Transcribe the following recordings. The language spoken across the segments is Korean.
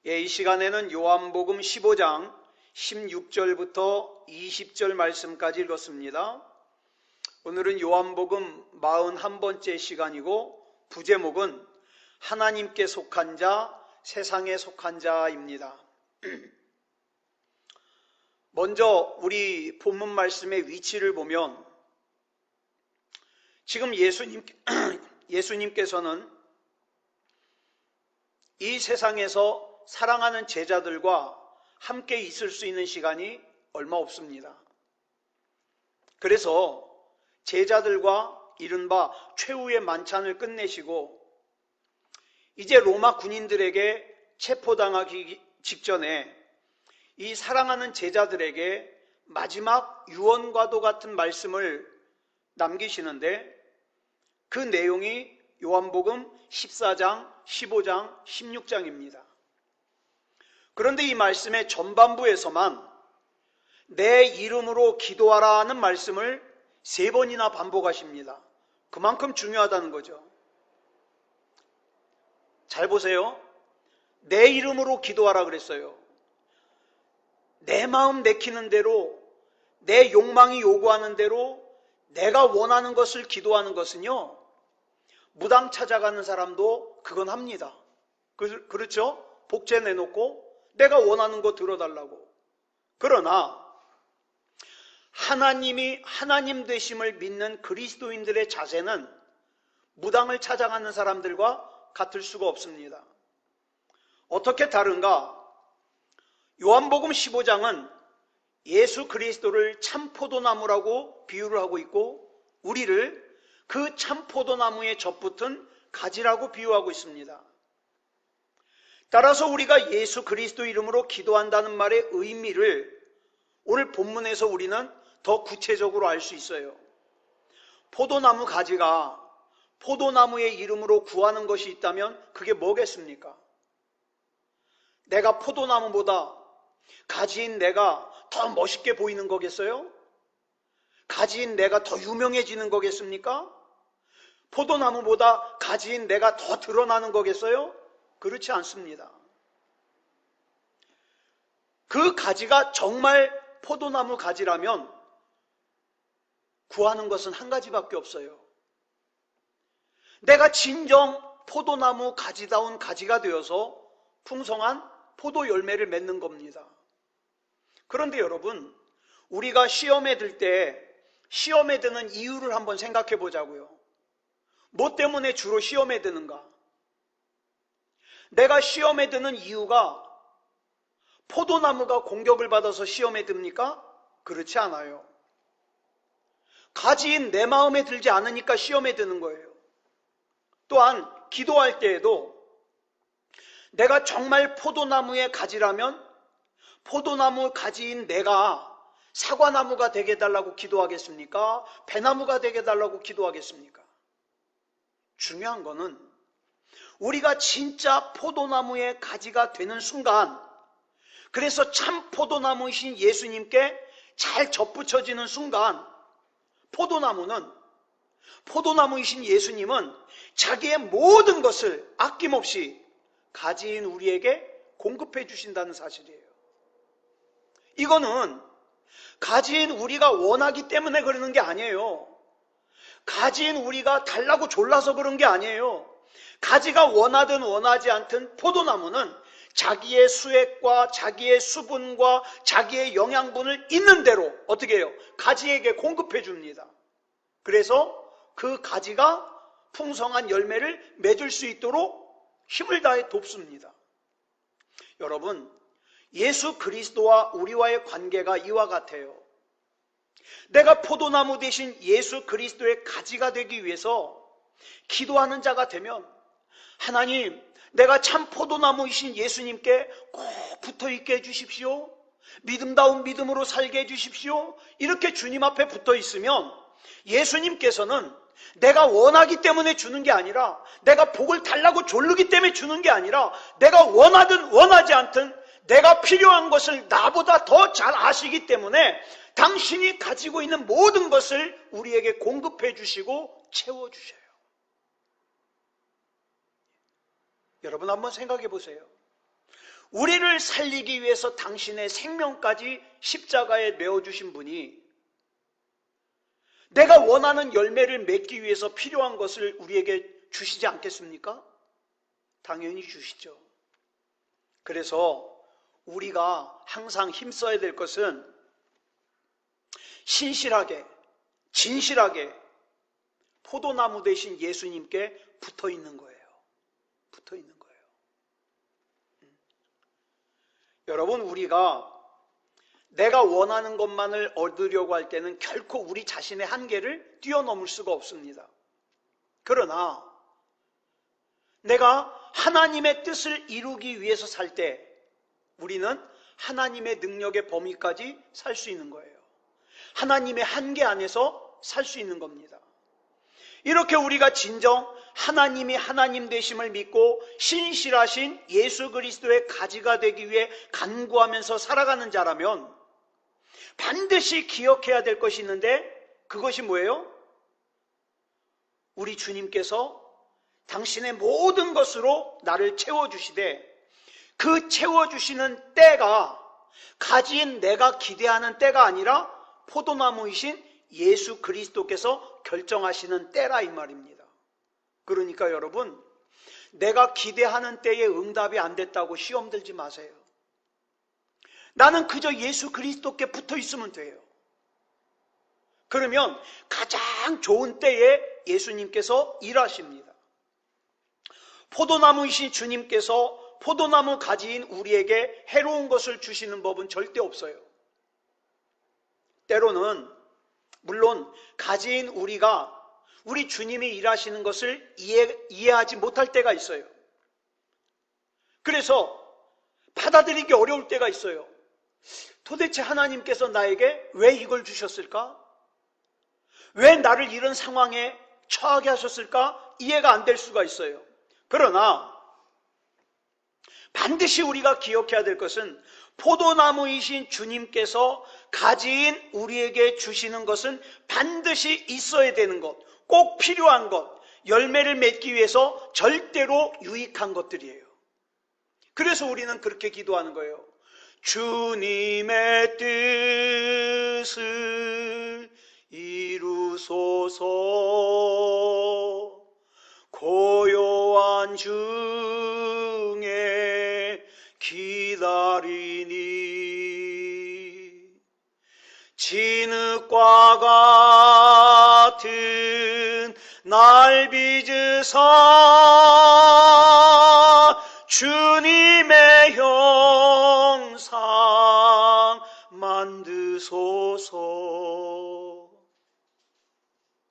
이 시간에는 요한복음 15장 16절부터 20절 말씀까지 읽었습니다. 오늘은 요한복음 41번째 시간이고 부제목은 하나님께 속한 자, 세상에 속한 자입니다. 먼저 우리 본문 말씀의 위치를 보면 지금 예수님께서는 이 세상에서 사랑하는 제자들과 함께 있을 수 있는 시간이 얼마 없습니다. 그래서 제자들과 이른바 최후의 만찬을 끝내시고 이제 로마 군인들에게 체포당하기 직전에 이 사랑하는 제자들에게 마지막 유언과도 같은 말씀을 남기시는데 그 내용이 요한복음 14장, 15장, 16장입니다. 그런데 이 말씀의 전반부에서만 내 이름으로 기도하라는 말씀을 3번이나 반복하십니다. 그만큼 중요하다는 거죠. 잘 보세요. 내 이름으로 기도하라 그랬어요. 내 마음 내키는 대로, 내 욕망이 요구하는 대로 내가 원하는 것을 기도하는 것은요, 무당 찾아가는 사람도 그건 합니다. 그렇죠? 복제 내놓고 내가 원하는 거 들어달라고. 그러나 하나님이 하나님 되심을 믿는 그리스도인들의 자세는 무당을 찾아가는 사람들과 같을 수가 없습니다. 어떻게 다른가? 요한복음 15장은 예수 그리스도를 참 포도나무라고 비유를 하고 있고 우리를 그 참 포도나무에 접붙은 가지라고 비유하고 있습니다. 따라서 우리가 예수 그리스도 이름으로 기도한다는 말의 의미를 오늘 본문에서 우리는 더 구체적으로 알 수 있어요. 포도나무 가지가 포도나무의 이름으로 구하는 것이 있다면 그게 뭐겠습니까? 내가 포도나무보다 가지인 내가 더 멋있게 보이는 거겠어요? 가지인 내가 더 유명해지는 거겠습니까? 포도나무보다 가지인 내가 더 드러나는 거겠어요? 그렇지 않습니다. 그 가지가 정말 포도나무 가지라면 구하는 것은 한 가지밖에 없어요. 내가 진정 포도나무 가지다운 가지가 되어서 풍성한 포도 열매를 맺는 겁니다. 그런데 여러분, 우리가 시험에 들 때 시험에 드는 이유를 한번 생각해 보자고요. 뭐 때문에 주로 시험에 드는가? 내가 시험에 드는 이유가 포도나무가 공격을 받아서 시험에 듭니까? 그렇지 않아요. 가지인 내 마음에 들지 않으니까 시험에 드는 거예요. 또한 기도할 때에도 내가 정말 포도나무의 가지라면 포도나무 가지인 내가 사과나무가 되게 해달라고 기도하겠습니까? 배나무가 되게 해달라고 기도하겠습니까? 중요한 거는 우리가 진짜 포도나무의 가지가 되는 순간, 그래서 참 포도나무이신 예수님께 잘 접붙여지는 순간, 포도나무이신 예수님은 자기의 모든 것을 아낌없이 가지인 우리에게 공급해 주신다는 사실이에요. 이거는 가지인 우리가 원하기 때문에 그러는 게 아니에요. 가지인 우리가 달라고 졸라서 그런 게 아니에요. 가지가 원하든 원하지 않든 포도나무는 자기의 수액과 자기의 수분과 자기의 영양분을 있는 대로 어떻게 해요? 가지에게 공급해 줍니다. 그래서 그 가지가 풍성한 열매를 맺을 수 있도록 힘을 다해 돕습니다. 여러분, 예수 그리스도와 우리와의 관계가 이와 같아요. 내가 포도나무 대신 예수 그리스도의 가지가 되기 위해서 기도하는 자가 되면 하나님, 내가 참 포도나무이신 예수님께 꼭 붙어있게 해주십시오. 믿음다운 믿음으로 살게 해주십시오. 이렇게 주님 앞에 붙어있으면 예수님께서는 내가 원하기 때문에 주는 게 아니라, 내가 복을 달라고 졸르기 때문에 주는 게 아니라, 내가 원하든 원하지 않든 내가 필요한 것을 나보다 더 잘 아시기 때문에 당신이 가지고 있는 모든 것을 우리에게 공급해 주시고 채워주셔요. 여러분 한번 생각해 보세요. 우리를 살리기 위해서 당신의 생명까지 십자가에 메어주신 분이 내가 원하는 열매를 맺기 위해서 필요한 것을 우리에게 주시지 않겠습니까? 당연히 주시죠. 그래서 우리가 항상 힘써야 될 것은 신실하게, 진실하게 포도나무 대신 예수님께 붙어 있는 거예요. 붙어 있는 거예요. 여러분, 우리가 내가 원하는 것만을 얻으려고 할 때는 결코 우리 자신의 한계를 뛰어넘을 수가 없습니다. 그러나 내가 하나님의 뜻을 이루기 위해서 살 때 우리는 하나님의 능력의 범위까지 살 수 있는 거예요. 하나님의 한계 안에서 살 수 있는 겁니다. 이렇게 우리가 진정 하나님이 하나님 되심을 믿고 신실하신 예수 그리스도의 가지가 되기 위해 간구하면서 살아가는 자라면 반드시 기억해야 될 것이 있는데 그것이 뭐예요? 우리 주님께서 당신의 모든 것으로 나를 채워주시되 그 채워주시는 때가 가진 내가 기대하는 때가 아니라 포도나무이신 예수 그리스도께서 결정하시는 때라 이 말입니다. 그러니까 여러분, 내가 기대하는 때에 응답이 안 됐다고 시험 들지 마세요. 나는 그저 예수 그리스도께 붙어 있으면 돼요. 그러면 가장 좋은 때에 예수님께서 일하십니다. 포도나무이신 주님께서 포도나무 가지인 우리에게 해로운 것을 주시는 법은 절대 없어요. 때로는 물론 가지인 우리가 우리 주님이 일하시는 것을 이해하지 못할 때가 있어요. 그래서 받아들이기 어려울 때가 있어요. 도대체 하나님께서 나에게 왜 이걸 주셨을까? 왜 나를 이런 상황에 처하게 하셨을까? 이해가 안 될 수가 있어요. 그러나 반드시 우리가 기억해야 될 것은 포도나무이신 주님께서 가지인 우리에게 주시는 것은 반드시 있어야 되는 것, 꼭 필요한 것, 열매를 맺기 위해서 절대로 유익한 것들이에요. 그래서 우리는 그렇게 기도하는 거예요. 주님의 뜻을 이루소서. 고요한 중에 기다리니 진흙과 같은 날 빚으사 주님의 형상 만드소서.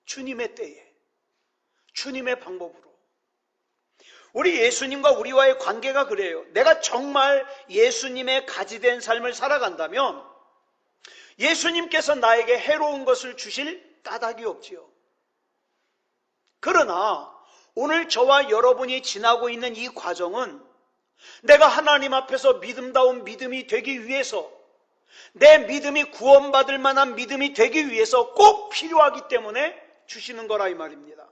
주님의 때에, 주님의 방법으로. 우리 예수님과 우리와의 관계가 그래요. 내가 정말 예수님의 가지된 삶을 살아간다면 예수님께서 나에게 해로운 것을 주실 까닭이 없지요. 그러나 오늘 저와 여러분이 지나고 있는 이 과정은 내가 하나님 앞에서 믿음다운 믿음이 되기 위해서, 내 믿음이 구원받을 만한 믿음이 되기 위해서 꼭 필요하기 때문에 주시는 거라 이 말입니다.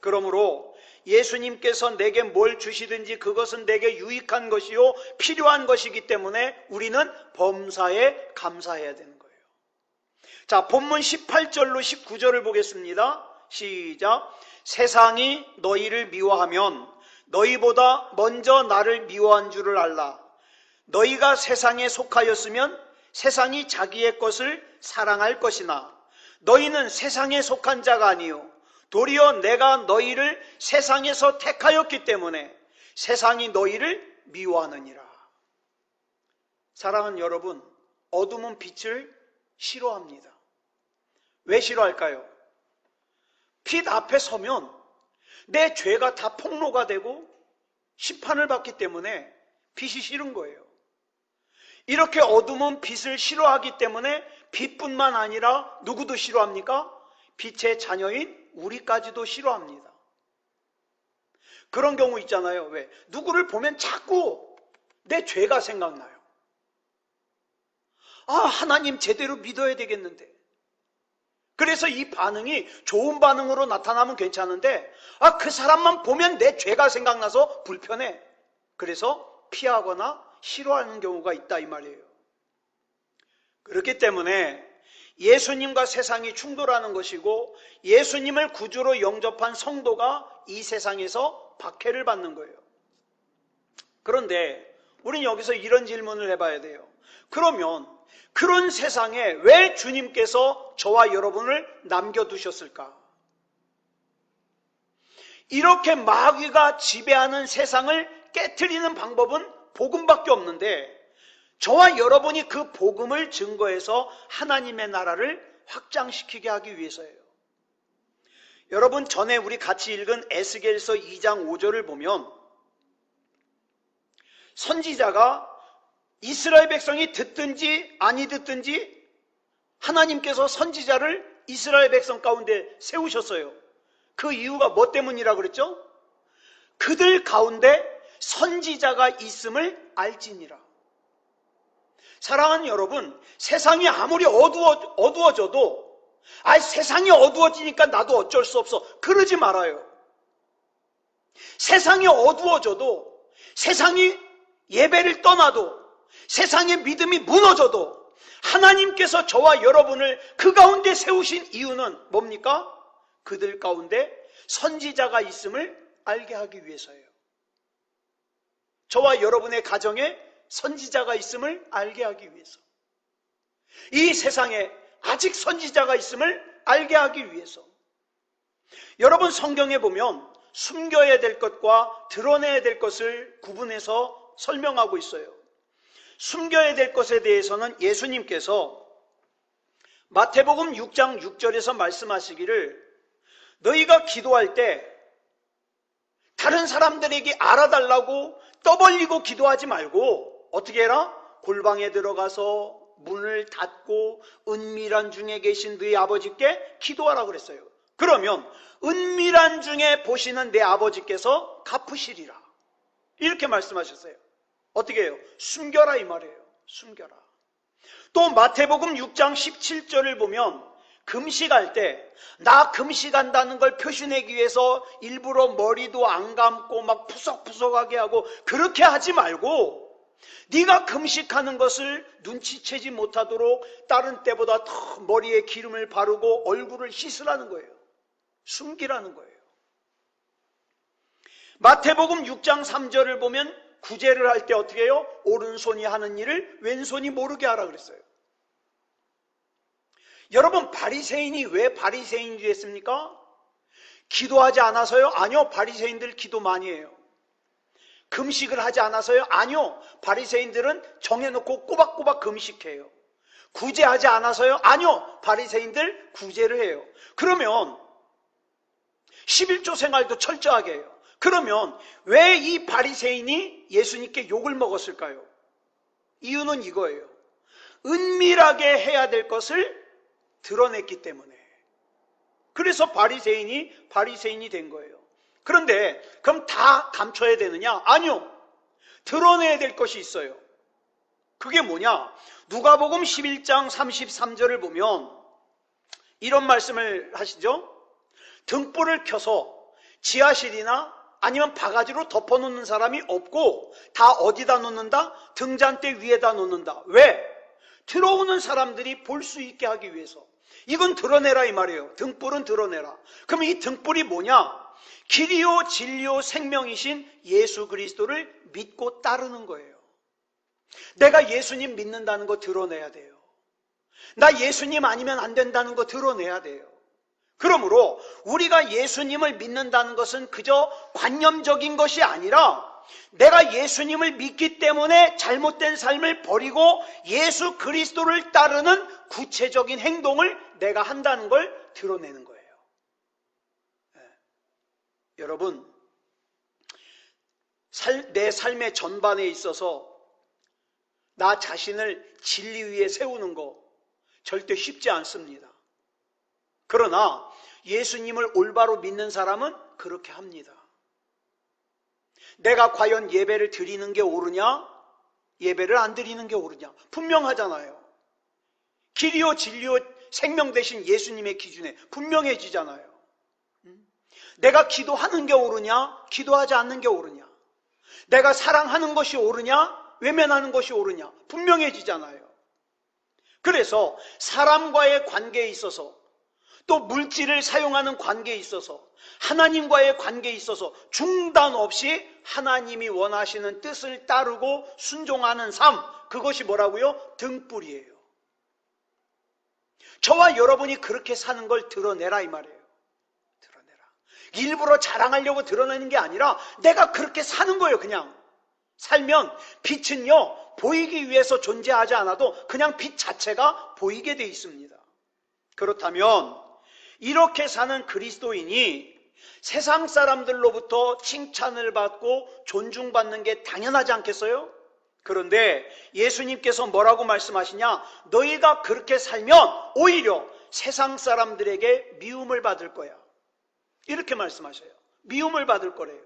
그러므로 예수님께서 내게 뭘 주시든지 그것은 내게 유익한 것이요 필요한 것이기 때문에 우리는 범사에 감사해야 되는 거예요. 자, 본문 18절로 19절을 보겠습니다. 시작. 세상이 너희를 미워하면 너희보다 먼저 나를 미워한 줄을 알라. 너희가 세상에 속하였으면 세상이 자기의 것을 사랑할 것이나 너희는 세상에 속한 자가 아니요 도리어 내가 너희를 세상에서 택하였기 때문에 세상이 너희를 미워하느니라. 사랑하는 여러분, 어둠은 빛을 싫어합니다. 왜 싫어할까요? 빛 앞에 서면 내 죄가 다 폭로가 되고 심판을 받기 때문에 빛이 싫은 거예요. 이렇게 어둠은 빛을 싫어하기 때문에 빛뿐만 아니라 누구도 싫어합니까? 빛의 자녀인 우리까지도 싫어합니다. 그런 경우 있잖아요. 왜? 누구를 보면 자꾸 내 죄가 생각나요. 아, 하나님 제대로 믿어야 되겠는데. 그래서 이 반응이 좋은 반응으로 나타나면 괜찮은데, 그 사람만 보면 내 죄가 생각나서 불편해. 그래서 피하거나 싫어하는 경우가 있다 이 말이에요. 그렇기 때문에 예수님과 세상이 충돌하는 것이고 예수님을 구주로 영접한 성도가 이 세상에서 박해를 받는 거예요. 그런데 우리는 여기서 이런 질문을 해봐야 돼요. 그러면 그런 세상에 왜 주님께서 저와 여러분을 남겨두셨을까? 이렇게 마귀가 지배하는 세상을 깨트리는 방법은 복음밖에 없는데 저와 여러분이 그 복음을 증거해서 하나님의 나라를 확장시키게 하기 위해서예요. 여러분, 전에 우리 같이 읽은 에스겔서 2장 5절을 보면 선지자가 이스라엘 백성이 듣든지 아니 듣든지 하나님께서 선지자를 이스라엘 백성 가운데 세우셨어요. 그 이유가 뭐 때문이라 그랬죠? 그들 가운데 선지자가 있음을 알지니라. 사랑하는 여러분, 세상이 아무리 어두워져도 세상이 어두워지니까 나도 어쩔 수 없어, 그러지 말아요. 세상이 어두워져도, 세상이 예배를 떠나도, 세상의 믿음이 무너져도 하나님께서 저와 여러분을 그 가운데 세우신 이유는 뭡니까? 그들 가운데 선지자가 있음을 알게 하기 위해서예요. 저와 여러분의 가정에 선지자가 있음을 알게 하기 위해서, 이 세상에 아직 선지자가 있음을 알게 하기 위해서. 여러분, 성경에 보면 숨겨야 될 것과 드러내야 될 것을 구분해서 설명하고 있어요. 숨겨야 될 것에 대해서는 예수님께서 마태복음 6장 6절에서 말씀하시기를 너희가 기도할 때 다른 사람들에게 알아달라고 떠벌리고 기도하지 말고 어떻게 해라? 골방에 들어가서 문을 닫고 은밀한 중에 계신 너희 아버지께 기도하라고 그랬어요. 그러면 은밀한 중에 보시는 내 아버지께서 갚으시리라, 이렇게 말씀하셨어요. 어떻게 해요? 숨겨라 이 말이에요. 숨겨라. 또 마태복음 6장 17절을 보면 금식할 때 나 금식한다는 걸 표시내기 위해서 일부러 머리도 안 감고 막 푸석푸석하게 하고 그렇게 하지 말고 네가 금식하는 것을 눈치채지 못하도록 다른 때보다 더 머리에 기름을 바르고 얼굴을 씻으라는 거예요. 숨기라는 거예요. 마태복음 6장 3절을 보면 구제를 할 때 어떻게 해요? 오른손이 하는 일을 왼손이 모르게 하라 그랬어요. 여러분, 바리새인이 왜 바리새인이 됐습니까? 기도하지 않아서요? 아니요, 바리새인들 기도 많이 해요. 금식을 하지 않아서요? 아니요, 바리새인들은 정해놓고 꼬박꼬박 금식해요. 구제하지 않아서요? 아니요, 바리새인들 구제를 해요. 그러면 11조 생활도 철저하게 해요. 그러면 왜 이 바리새인이 예수님께 욕을 먹었을까요? 이유는 이거예요. 은밀하게 해야 될 것을 드러냈기 때문에. 그래서 바리새인이 된 거예요. 그런데 그럼 다 감춰야 되느냐? 아니요. 드러내야 될 것이 있어요. 그게 뭐냐? 누가복음 11장 33절을 보면 이런 말씀을 하시죠. 등불을 켜서 지하실이나 아니면 바가지로 덮어놓는 사람이 없고 다 어디다 놓는다? 등잔대 위에다 놓는다. 왜? 들어오는 사람들이 볼 수 있게 하기 위해서. 이건 드러내라 이 말이에요. 등불은 드러내라. 그럼 이 등불이 뭐냐? 길이요 진리요 생명이신 예수 그리스도를 믿고 따르는 거예요. 내가 예수님 믿는다는 거 드러내야 돼요. 나 예수님 아니면 안 된다는 거 드러내야 돼요. 그러므로 우리가 예수님을 믿는다는 것은 그저 관념적인 것이 아니라 내가 예수님을 믿기 때문에 잘못된 삶을 버리고 예수 그리스도를 따르는 구체적인 행동을 내가 한다는 걸 드러내는 거예요. 여러분, 내 삶의 전반에 있어서 나 자신을 진리 위에 세우는 거 절대 쉽지 않습니다. 그러나 예수님을 올바로 믿는 사람은 그렇게 합니다. 내가 과연 예배를 드리는 게 옳으냐? 예배를 안 드리는 게 옳으냐? 분명하잖아요. 길이요 진리요 생명 되신 예수님의 기준에 분명해지잖아요. 내가 기도하는 게 옳으냐? 기도하지 않는 게 옳으냐? 내가 사랑하는 것이 옳으냐, 외면하는 것이 옳으냐 분명해지잖아요. 그래서 사람과의 관계에 있어서, 또 물질을 사용하는 관계에 있어서, 하나님과의 관계에 있어서 중단 없이 하나님이 원하시는 뜻을 따르고 순종하는 삶, 그것이 뭐라고요? 등불이에요. 저와 여러분이 그렇게 사는 걸 드러내라 이 말이에요. 드러내라. 일부러 자랑하려고 드러내는 게 아니라 내가 그렇게 사는 거예요. 그냥 살면 빛은요, 보이기 위해서 존재하지 않아도 그냥 빛 자체가 보이게 돼 있습니다. 그렇다면 이렇게 사는 그리스도인이 세상 사람들로부터 칭찬을 받고 존중받는 게 당연하지 않겠어요? 그런데 예수님께서 뭐라고 말씀하시냐? 너희가 그렇게 살면 오히려 세상 사람들에게 미움을 받을 거야. 이렇게 말씀하셔요. 미움을 받을 거래요.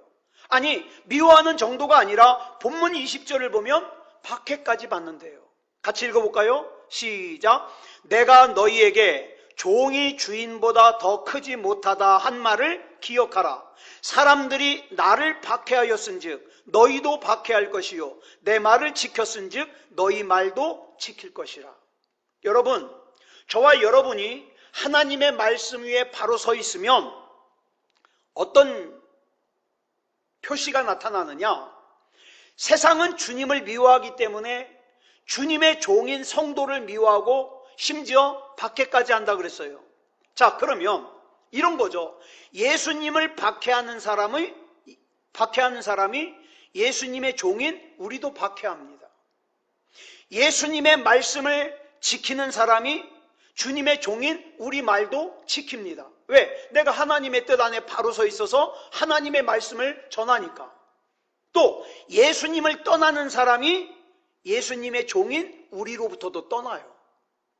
아니, 미워하는 정도가 아니라 본문 20절을 보면 박해까지 받는데요. 같이 읽어볼까요? 시작. 내가 너희에게 종이 주인보다 더 크지 못하다 한 말을 기억하라. 사람들이 나를 박해하였은즉 너희도 박해할 것이요, 내 말을 지켰은즉 너희 말도 지킬 것이라. 여러분, 저와 여러분이 하나님의 말씀 위에 바로 서 있으면 어떤 표시가 나타나느냐? 세상은 주님을 미워하기 때문에 주님의 종인 성도를 미워하고 심지어 박해까지 한다 그랬어요. 자, 그러면 이런 거죠. 예수님을 박해하는 사람이 예수님의 종인 우리도 박해합니다. 예수님의 말씀을 지키는 사람이 주님의 종인 우리 말도 지킵니다. 왜? 내가 하나님의 뜻 안에 바로 서 있어서 하나님의 말씀을 전하니까. 또 예수님을 떠나는 사람이 예수님의 종인 우리로부터도 떠나요.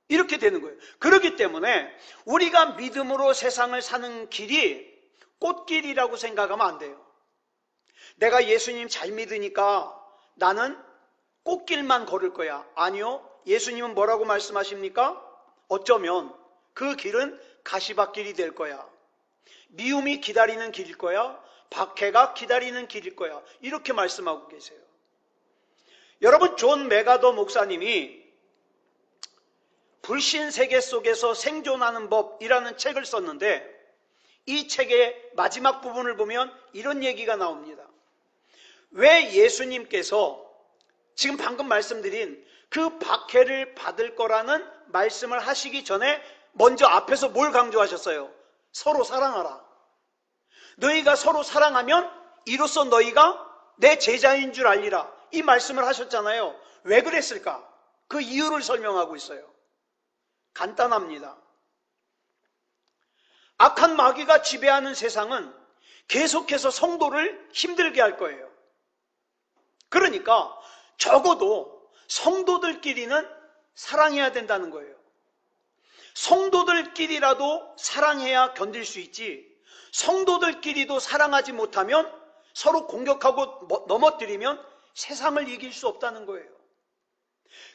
이렇게 되는 거예요. 그렇기 때문에 우리가 믿음으로 세상을 사는 길이 꽃길이라고 생각하면 안 돼요. 내가 예수님 잘 믿으니까 나는 꽃길만 걸을 거야. 아니요. 예수님은 뭐라고 말씀하십니까? 어쩌면 그 길은 가시밭길이 될 거야. 미움이 기다리는 길일 거야. 박해가 기다리는 길일 거야. 이렇게 말씀하고 계세요. 여러분, 존 메가더 목사님이 불신 세계 속에서 생존하는 법이라는 책을 썼는데, 이 책의 마지막 부분을 보면 이런 얘기가 나옵니다. 왜 예수님께서 지금 방금 말씀드린 그 박해를 받을 거라는 말씀을 하시기 전에 먼저 앞에서 뭘 강조하셨어요? 서로 사랑하라. 너희가 서로 사랑하면 이로써 너희가 내 제자인 줄 알리라. 이 말씀을 하셨잖아요. 왜 그랬을까? 그 이유를 설명하고 있어요. 간단합니다. 악한 마귀가 지배하는 세상은 계속해서 성도를 힘들게 할 거예요. 그러니까 적어도 성도들끼리는 사랑해야 된다는 거예요. 성도들끼리라도 사랑해야 견딜 수 있지, 성도들끼리도 사랑하지 못하면 서로 공격하고 넘어뜨리면 세상을 이길 수 없다는 거예요.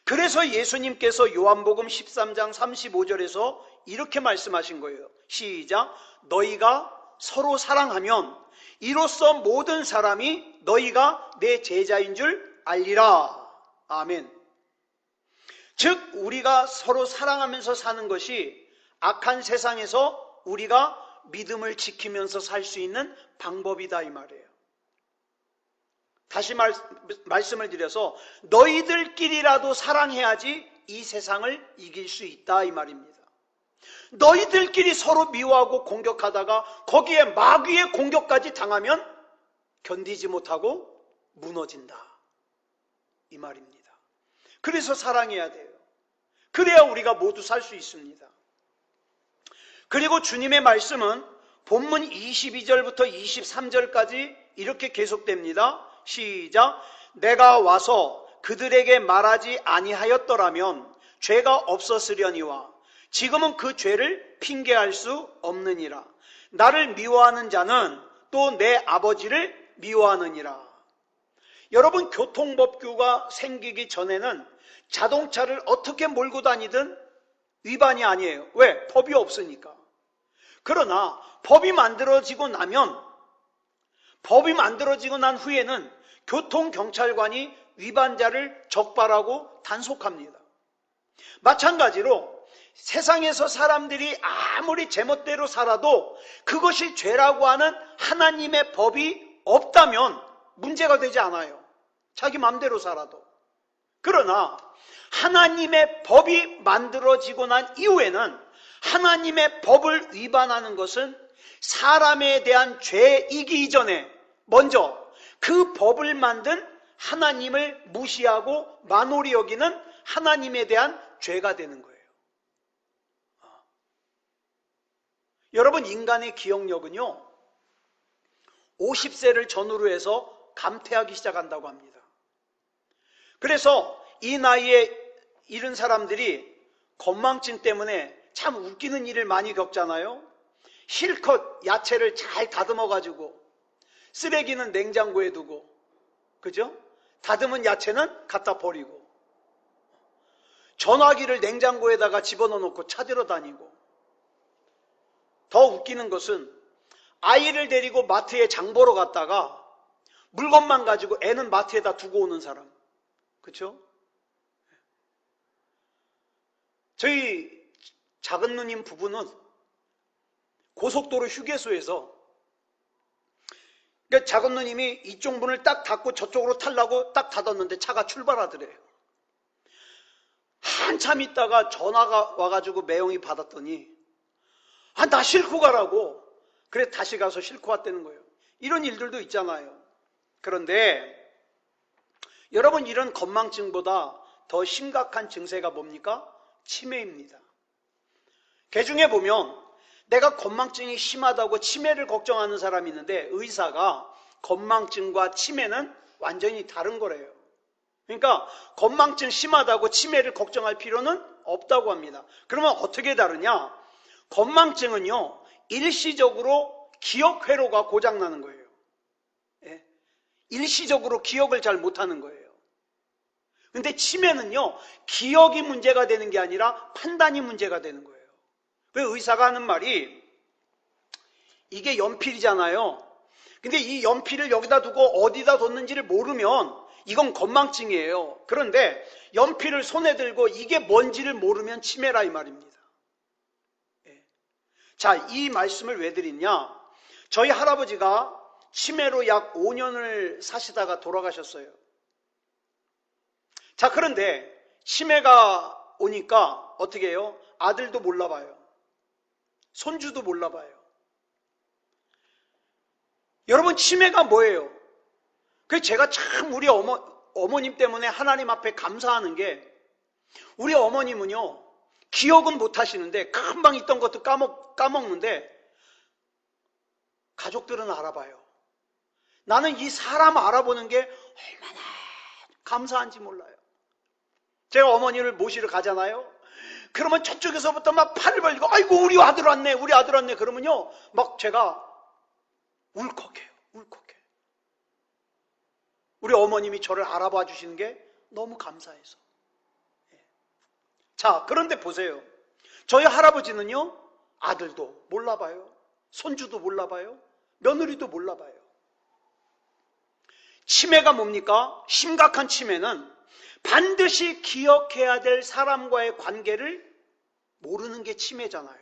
그래서 예수님께서 요한복음 13장 35절에서 이렇게 말씀하신 거예요. 시작. 너희가 서로 사랑하면 이로써 모든 사람이 너희가 내 제자인 줄 알리라. 아멘. 즉 우리가 서로 사랑하면서 사는 것이 악한 세상에서 우리가 믿음을 지키면서 살 수 있는 방법이다 이 말이에요. 다시 말씀을 드려서 너희들끼리라도 사랑해야지 이 세상을 이길 수 있다 이 말입니다. 너희들끼리 서로 미워하고 공격하다가 거기에 마귀의 공격까지 당하면 견디지 못하고 무너진다 이 말입니다. 그래서 사랑해야 돼요. 그래야 우리가 모두 살 수 있습니다. 그리고 주님의 말씀은 본문 22절부터 23절까지 이렇게 계속됩니다. 시작. 내가 와서 그들에게 말하지 아니하였더라면 죄가 없었으려니와 지금은 그 죄를 핑계할 수 없느니라. 나를 미워하는 자는 또 내 아버지를 미워하느니라. 여러분, 교통법규가 생기기 전에는 자동차를 어떻게 몰고 다니든 위반이 아니에요. 왜? 법이 없으니까. 그러나 법이 만들어지고 난 후에는 교통경찰관이 위반자를 적발하고 단속합니다. 마찬가지로 세상에서 사람들이 아무리 제멋대로 살아도 그것이 죄라고 하는 하나님의 법이 없다면 문제가 되지 않아요. 자기 마음대로 살아도. 그러나 하나님의 법이 만들어지고 난 이후에는 하나님의 법을 위반하는 것은 사람에 대한 죄이기 이전에 먼저 그 법을 만든 하나님을 무시하고 만홀히 여기는 하나님에 대한 죄가 되는 거예요. 여러분, 인간의 기억력은요 50세를 전후로 해서 감퇴하기 시작한다고 합니다. 그래서 이 나이에 이른 사람들이 건망증 때문에 참 웃기는 일을 많이 겪잖아요. 실컷 야채를 잘 다듬어 가지고 쓰레기는 냉장고에 두고, 그죠? 다듬은 야채는 갖다 버리고, 전화기를 냉장고에다가 집어넣어 놓고 찾으러 다니고. 더 웃기는 것은 아이를 데리고 마트에 장 보러 갔다가 물건만 가지고 애는 마트에다 두고 오는 사람. 그렇죠? 저희 작은 누님 부부는 고속도로 휴게소에서, 그러니까 작은 누님이 이쪽 문을 딱 닫고 저쪽으로 타려고 딱 닫았는데 차가 출발하더래요. 한참 있다가 전화가 와가지고 매형이 받았더니 나 싣고 가라고. 그래 다시 가서 싣고 왔다는 거예요. 이런 일들도 있잖아요. 그런데 여러분, 이런 건망증보다 더 심각한 증세가 뭡니까? 치매입니다. 개중에 보면 내가 건망증이 심하다고 치매를 걱정하는 사람이 있는데 의사가 건망증과 치매는 완전히 다른 거래요. 그러니까 건망증 심하다고 치매를 걱정할 필요는 없다고 합니다. 그러면 어떻게 다르냐? 건망증은요 일시적으로 기억 회로가 고장나는 거예요. 예? 일시적으로 기억을 잘 못하는 거예요. 근데 치매는요 기억이 문제가 되는 게 아니라 판단이 문제가 되는 거예요. 그 의사가 하는 말이, 이게 연필이잖아요. 근데 이 연필을 여기다 두고 어디다 뒀는지를 모르면 이건 건망증이에요. 그런데 연필을 손에 들고 이게 뭔지를 모르면 치매라 이 말입니다. 예. 자, 이 말씀을 왜 드리냐? 저희 할아버지가 치매로 약 5년을 사시다가 돌아가셨어요. 자, 그런데 치매가 오니까 어떻게 해요? 아들도 몰라봐요. 손주도 몰라봐요. 여러분, 치매가 뭐예요? 그래서 제가 참 우리 어머님 때문에 하나님 앞에 감사하는 게, 우리 어머님은요 기억은 못 하시는데 금방 있던 것도 까먹는데 가족들은 알아봐요. 나는 이 사람 알아보는 게 얼마나 감사한지 몰라요. 제가 어머니를 모시러 가잖아요. 그러면 저쪽에서부터 막 팔을 벌리고, 아이고 우리 아들 왔네, 우리 아들 왔네. 그러면요 막 제가 울컥해요. 우리 어머님이 저를 알아봐 주시는 게 너무 감사해서. 자, 그런데 보세요. 저희 할아버지는요 아들도 몰라봐요, 손주도 몰라봐요, 며느리도 몰라봐요. 치매가 뭡니까? 심각한 치매는 반드시 기억해야 될 사람과의 관계를 모르는 게 치매잖아요.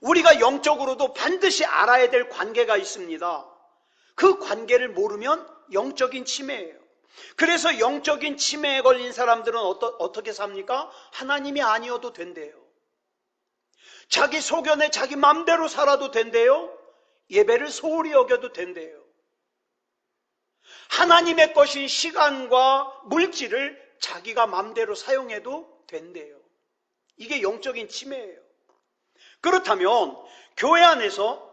우리가 영적으로도 반드시 알아야 될 관계가 있습니다. 그 관계를 모르면 영적인 치매예요. 그래서 영적인 치매에 걸린 사람들은 어떻게 삽니까? 하나님이 아니어도 된대요. 자기 소견에 자기 맘대로 살아도 된대요. 예배를 소홀히 여겨도 된대요. 하나님의 것인 시간과 물질을 자기가 맘대로 사용해도 된대요. 이게 영적인 치매예요. 그렇다면 교회 안에서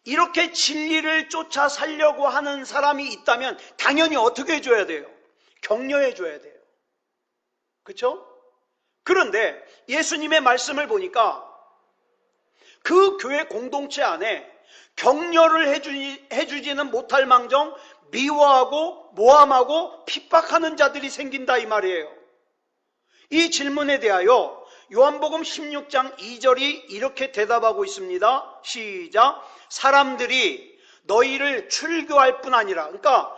이렇게 진리를 쫓아 살려고 하는 사람이 있다면 당연히 어떻게 해줘야 돼요? 격려해 줘야 돼요. 그렇죠? 그런데 예수님의 말씀을 보니까 그 교회 공동체 안에 격려를 해주지는 못할 망정 미워하고 모함하고 핍박하는 자들이 생긴다 이 말이에요. 이 질문에 대하여 요한복음 16장 2절이 이렇게 대답하고 있습니다. 시작. 사람들이 너희를 출교할 뿐 아니라, 그러니까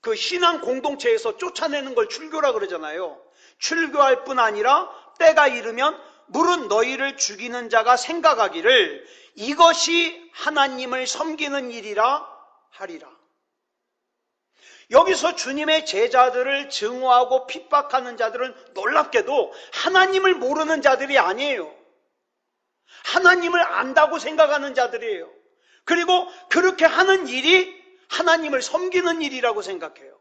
그 신앙 공동체에서 쫓아내는 걸 출교라 그러잖아요. 출교할 뿐 아니라 때가 이르면 물은 너희를 죽이는 자가 생각하기를 이것이 하나님을 섬기는 일이라 하리라. 여기서 주님의 제자들을 증오하고 핍박하는 자들은 놀랍게도 하나님을 모르는 자들이 아니에요. 하나님을 안다고 생각하는 자들이에요. 그리고 그렇게 하는 일이 하나님을 섬기는 일이라고 생각해요.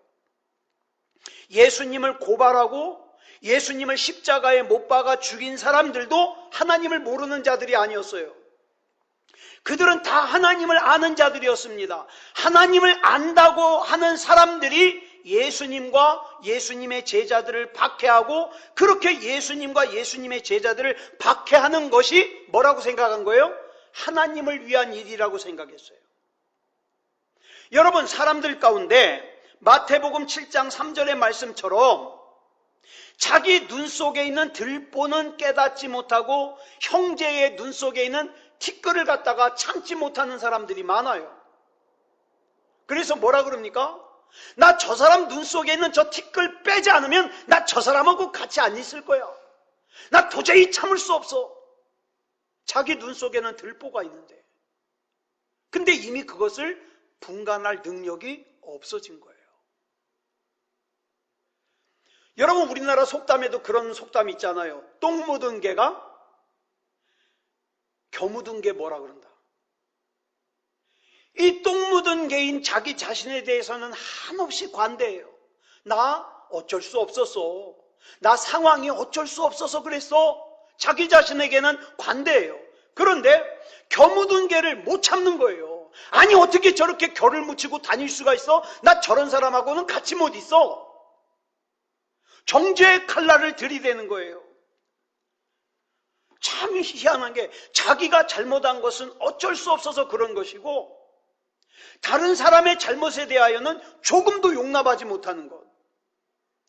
예수님을 고발하고 예수님을 십자가에 못 박아 죽인 사람들도 하나님을 모르는 자들이 아니었어요. 그들은 다 하나님을 아는 자들이었습니다. 하나님을 안다고 하는 사람들이 예수님과 예수님의 제자들을 박해하고 그렇게 예수님과 예수님의 제자들을 박해하는 것이 뭐라고 생각한 거예요? 하나님을 위한 일이라고 생각했어요. 여러분, 사람들 가운데 마태복음 7장 3절의 말씀처럼 자기 눈 속에 있는 들보는 깨닫지 못하고 형제의 눈 속에 있는 티끌을 갖다가 참지 못하는 사람들이 많아요. 그래서 뭐라 그럽니까? 나 저 사람 눈 속에 있는 저 티끌 빼지 않으면 나 저 사람하고 같이 안 있을 거야. 나 도저히 참을 수 없어. 자기 눈 속에는 들보가 있는데. 근데 이미 그것을 분간할 능력이 없어진 거예요. 여러분, 우리나라 속담에도 그런 속담이 있잖아요. 똥 묻은 개가 겨 묻은 개 뭐라 그런다. 이 똥 묻은 개인 자기 자신에 대해서는 한없이 관대해요. 나 어쩔 수 없었어. 나 상황이 어쩔 수 없어서 그랬어. 자기 자신에게는 관대해요. 그런데 겨 묻은 개를 못 참는 거예요. 아니, 어떻게 저렇게 겨를 묻히고 다닐 수가 있어? 나 저런 사람하고는 같이 못 있어. 정죄의 칼날을 들이대는 거예요. 참 희한한 게 자기가 잘못한 것은 어쩔 수 없어서 그런 것이고 다른 사람의 잘못에 대하여는 조금도 용납하지 못하는 것.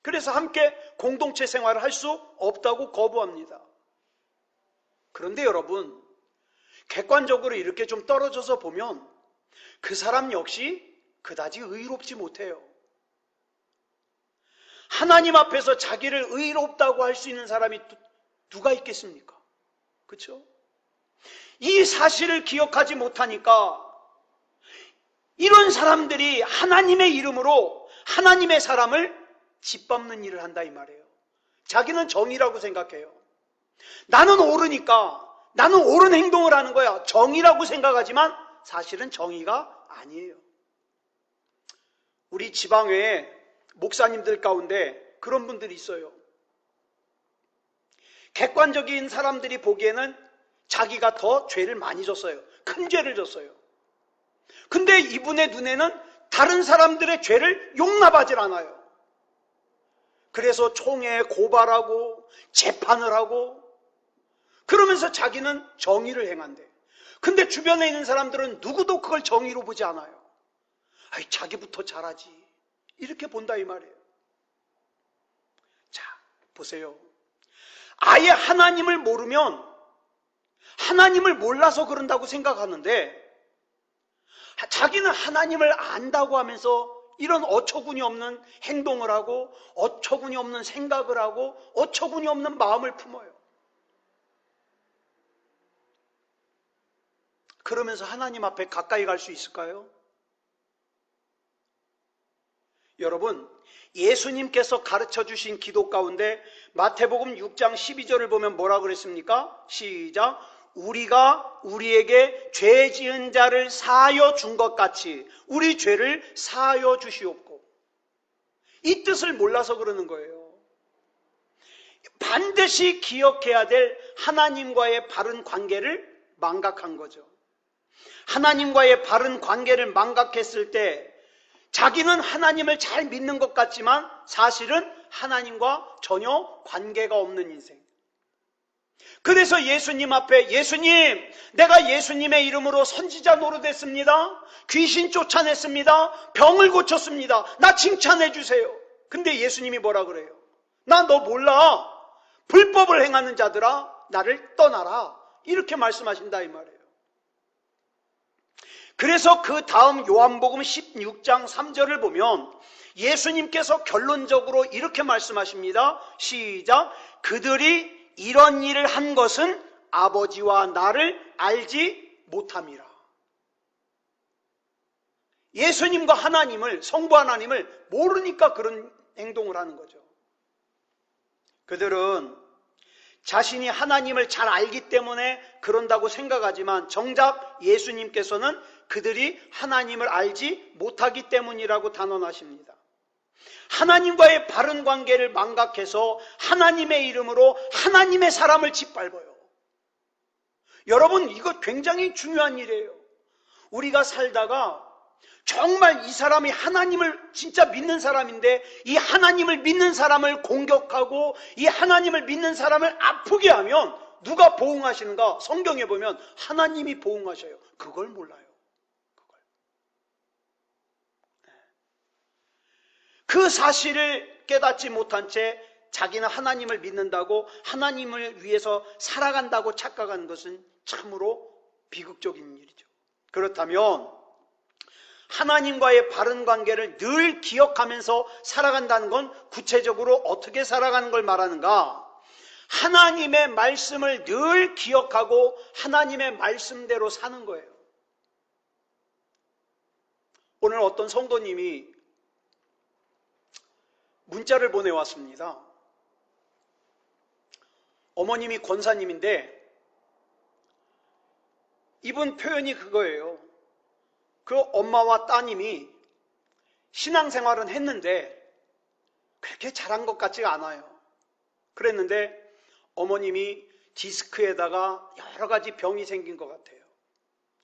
그래서 함께 공동체 생활을 할 수 없다고 거부합니다. 그런데 여러분, 객관적으로 이렇게 좀 떨어져서 보면 그 사람 역시 그다지 의롭지 못해요. 하나님 앞에서 자기를 의롭다고 할 수 있는 사람이 누가 있겠습니까? 그렇죠? 이 사실을 기억하지 못하니까 이런 사람들이 하나님의 이름으로 하나님의 사람을 짓밟는 일을 한다 이 말이에요. 자기는 정의라고 생각해요. 나는 옳으니까 나는 옳은 행동을 하는 거야. 정의라고 생각하지만 사실은 정의가 아니에요. 우리 지방외에 목사님들 가운데 그런 분들이 있어요. 객관적인 사람들이 보기에는 자기가 더 죄를 많이 졌어요. 큰 죄를 졌어요. 근데 이분의 눈에는 다른 사람들의 죄를 용납하지 않아요. 그래서 총회에 고발하고 재판을 하고 그러면서 자기는 정의를 행한대. 근데 주변에 있는 사람들은 누구도 그걸 정의로 보지 않아요. 아이, 자기부터 잘하지. 이렇게 본다 이 말이에요. 자, 보세요. 아예 하나님을 모르면 하나님을 몰라서 그런다고 생각하는데 자기는 하나님을 안다고 하면서 이런 어처구니 없는 행동을 하고 어처구니 없는 생각을 하고 어처구니 없는 마음을 품어요. 그러면서 하나님 앞에 가까이 갈 수 있을까요? 여러분, 예수님께서 가르쳐 주신 기도 가운데 마태복음 6장 12절을 보면 뭐라고 그랬습니까? 시작. 우리가 우리에게 죄 지은 자를 사하여 준 것 같이 우리 죄를 사하여 주시옵고. 이 뜻을 몰라서 그러는 거예요. 반드시 기억해야 될 하나님과의 바른 관계를 망각한 거죠. 하나님과의 바른 관계를 망각했을 때 자기는 하나님을 잘 믿는 것 같지만 사실은 하나님과 전혀 관계가 없는 인생. 그래서 예수님 앞에 예수님, 내가 예수님의 이름으로 선지자 노릇했습니다. 귀신 쫓아냈습니다. 병을 고쳤습니다. 나 칭찬해 주세요. 근데 예수님이 뭐라 그래요? 나 너 몰라. 불법을 행하는 자들아 나를 떠나라. 이렇게 말씀하신다 이 말이에요. 그래서 그 다음 요한복음 16장 3절을 보면 예수님께서 결론적으로 이렇게 말씀하십니다. 시작. 그들이 이런 일을 한 것은 아버지와 나를 알지 못함이라. 예수님과 하나님을, 성부 하나님을 모르니까 그런 행동을 하는 거죠. 그들은 자신이 하나님을 잘 알기 때문에 그런다고 생각하지만 정작 예수님께서는 그들이 하나님을 알지 못하기 때문이라고 단언하십니다. 하나님과의 바른 관계를 망각해서 하나님의 이름으로 하나님의 사람을 짓밟아요. 여러분, 이거 굉장히 중요한 일이에요. 우리가 살다가 정말 이 사람이 하나님을 진짜 믿는 사람인데 이 하나님을 믿는 사람을 공격하고 이 하나님을 믿는 사람을 아프게 하면 누가 보응하시는가? 성경에 보면 하나님이 보응하셔요. 그걸 몰라요. 그 사실을 깨닫지 못한 채 자기는 하나님을 믿는다고 하나님을 위해서 살아간다고 착각한 것은 참으로 비극적인 일이죠. 그렇다면 하나님과의 바른 관계를 늘 기억하면서 살아간다는 건 구체적으로 어떻게 살아가는 걸 말하는가? 하나님의 말씀을 늘 기억하고 하나님의 말씀대로 사는 거예요. 오늘 어떤 성도님이 문자를 보내왔습니다. 어머님이 권사님인데 이분 표현이 그거예요. 그 엄마와 따님이 신앙생활은 했는데 그렇게 잘한 것 같지가 않아요. 그랬는데 어머님이 디스크에다가 여러 가지 병이 생긴 것 같아요.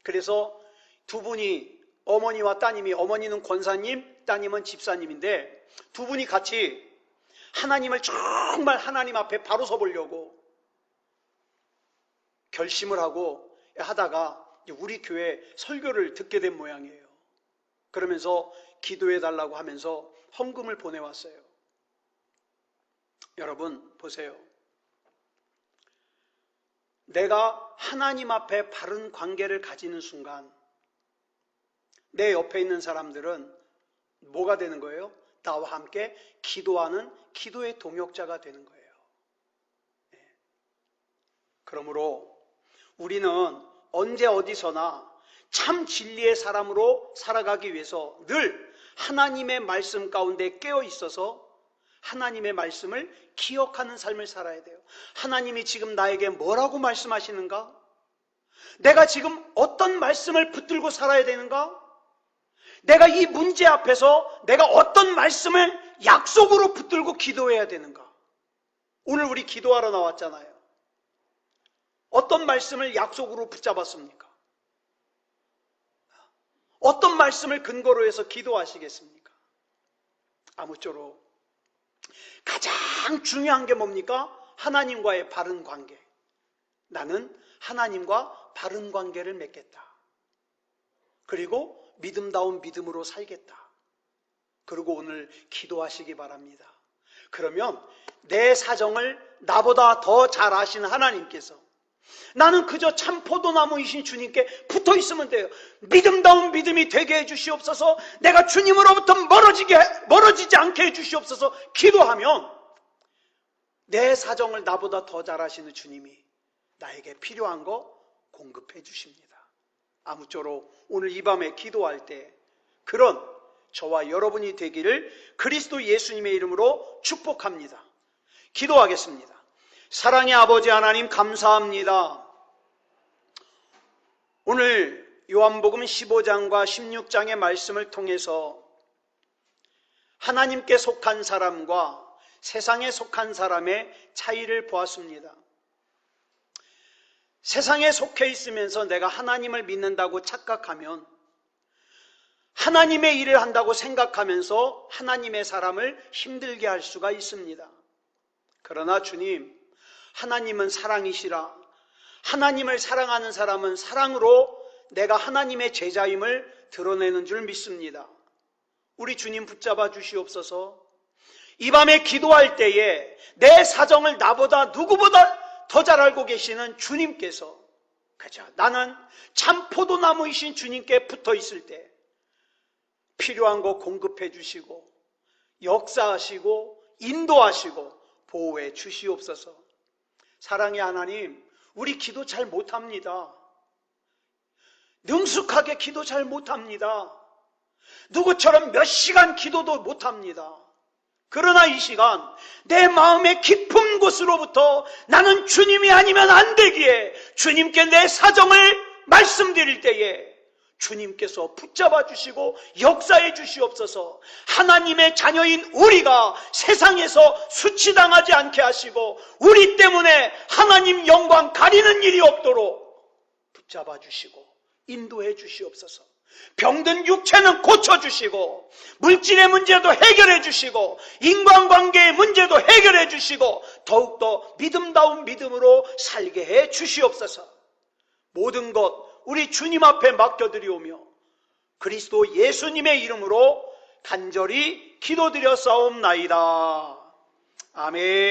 그래서 두 분이, 어머니와 따님이, 어머니는 권사님, 따님은 집사님인데 두 분이 같이 하나님을 정말 하나님 앞에 바로 서보려고 결심을 하고 하다가 우리 교회 설교를 듣게 된 모양이에요. 그러면서 기도해 달라고 하면서 헌금을 보내왔어요. 여러분 보세요. 내가 하나님 앞에 바른 관계를 가지는 순간 내 옆에 있는 사람들은 뭐가 되는 거예요? 나와 함께 기도하는 기도의 동역자가 되는 거예요. 그러므로 우리는 언제 어디서나 참 진리의 사람으로 살아가기 위해서 늘 하나님의 말씀 가운데 깨어 있어서 하나님의 말씀을 기억하는 삶을 살아야 돼요. 하나님이 지금 나에게 뭐라고 말씀하시는가? 내가 지금 어떤 말씀을 붙들고 살아야 되는가? 내가 이 문제 앞에서 내가 어떤 말씀을 약속으로 붙들고 기도해야 되는가? 오늘 우리 기도하러 나왔잖아요. 어떤 말씀을 약속으로 붙잡았습니까? 어떤 말씀을 근거로 해서 기도하시겠습니까? 아무쪼록 가장 중요한 게 뭡니까? 하나님과의 바른 관계. 나는 하나님과 바른 관계를 맺겠다. 그리고 믿음다운 믿음으로 살겠다. 그리고 오늘 기도하시기 바랍니다. 그러면 내 사정을 나보다 더 잘 아시는 하나님께서 나는 그저 참 포도나무이신 주님께 붙어 있으면 돼요. 믿음다운 믿음이 되게 해주시옵소서. 내가 주님으로부터 멀어지지 않게 해주시옵소서. 기도하면 내 사정을 나보다 더 잘 아시는 주님이 나에게 필요한 거 공급해 주십니다. 아무쪼록 오늘 이 밤에 기도할 때 그런 저와 여러분이 되기를 그리스도 예수님의 이름으로 축복합니다. 기도하겠습니다. 사랑의 아버지 하나님 감사합니다. 오늘 요한복음 15장과 16장의 말씀을 통해서 하나님께 속한 사람과 세상에 속한 사람의 차이를 보았습니다. 세상에 속해 있으면서 내가 하나님을 믿는다고 착각하면 하나님의 일을 한다고 생각하면서 하나님의 사람을 힘들게 할 수가 있습니다. 그러나 주님, 하나님은 사랑이시라. 하나님을 사랑하는 사람은 사랑으로 내가 하나님의 제자임을 드러내는 줄 믿습니다. 우리 주님 붙잡아 주시옵소서. 이 밤에 기도할 때에 내 사정을 나보다 누구보다 더 잘 알고 계시는 주님께서 그죠? 나는 참 포도나무이신 주님께 붙어 있을 때 필요한 거 공급해 주시고 역사하시고 인도하시고 보호해 주시옵소서. 사랑의 하나님, 우리 기도 잘 못합니다. 능숙하게 기도 잘 못합니다. 누구처럼 몇 시간 기도도 못합니다. 그러나 이 시간 내 마음의 깊은 곳으로부터 나는 주님이 아니면 안 되기에 주님께 내 사정을 말씀드릴 때에 주님께서 붙잡아 주시고 역사해 주시옵소서. 하나님의 자녀인 우리가 세상에서 수치당하지 않게 하시고 우리 때문에 하나님 영광 가리는 일이 없도록 붙잡아 주시고 인도해 주시옵소서. 병든 육체는 고쳐주시고 물질의 문제도 해결해 주시고 인간관계의 문제도 해결해 주시고 더욱더 믿음다운 믿음으로 살게 해 주시옵소서. 모든 것 우리 주님 앞에 맡겨드리오며 그리스도 예수님의 이름으로 간절히 기도드려 싸움나이다. 아멘.